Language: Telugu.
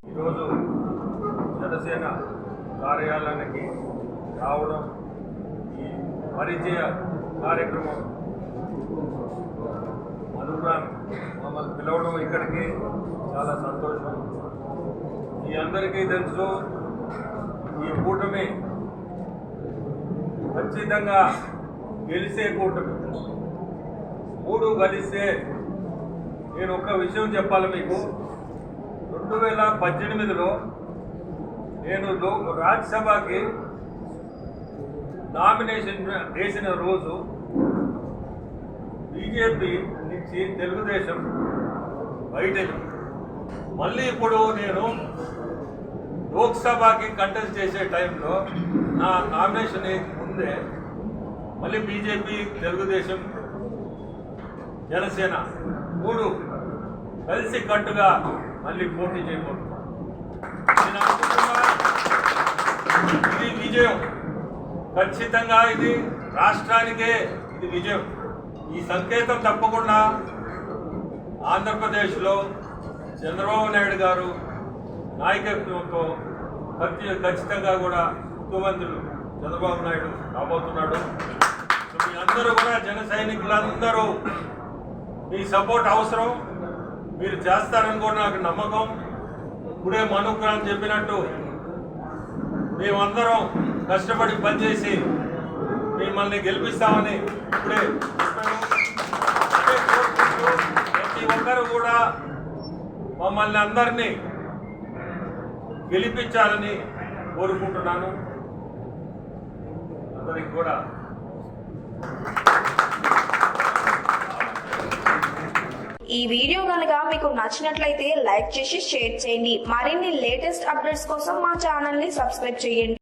ఈరోజు జనసేన కార్యాలయానికి రావడం, ఈ పరిచయ కార్యక్రమం మమ్మల్ని పిలవడం ఇక్కడికి చాలా సంతోషం. మీ అందరికీ తెలుసు, ఈ కూటమి ఖచ్చితంగా గెలిసే కూటమి. 3 కలిస్తే నేను ఒక విషయం చెప్పాలి మీకు. 2018లో నేను రాజ్యసభకి నామినేషన్ వేసిన రోజు బీజేపీ నుంచి తెలుగుదేశం బయటకు, మళ్ళీ ఇప్పుడు నేను లోక్సభకి కంటెస్ట్ చేసే టైంలో నా నామినేషన్ ముందే మళ్ళీ బీజేపీ, తెలుగుదేశం, జనసేన 3 కలిసి కట్టుగా మళ్ళీ పోటీ చేయబోతున్నాను. నేను అనుకుంటున్నా ఇది విజయం, ఖచ్చితంగా ఇది రాష్ట్రానికే ఇది విజయం. ఈ సంకేతం తప్పకుండా ఆంధ్రప్రదేశ్లో చంద్రబాబు నాయుడు గారు నాయకత్వంతో ఖచ్చితంగా కూడా ముఖ్యమంత్రులు చంద్రబాబు నాయుడు రాబోతున్నాడు. మీ అందరూ కూడా జన సైనికులందరూ మీ సపోర్ట్ అవసరం, మీరు చేస్తారని కూడా నాకు నమ్మకం. ఇప్పుడే మనుగ్రహం చెప్పినట్టు మేమందరం కష్టపడి పనిచేసి మిమ్మల్ని గెలిపిస్తామని ఇప్పుడే చెప్పాను. ప్రతి ఒక్కరు కూడా మమ్మల్ని అందరినీ గెలిపించాలని కోరుకుంటున్నాను. అందరికి కూడా ఈ వీడియో కనుక మీకు నచ్చినట్లయితే లైక్ చేసి షేర్ చేయండి. మరిన్ని లేటెస్ట్ అప్డేట్స్ కోసం మా ఛానల్ ని సబ్స్క్రైబ్ చేయండి.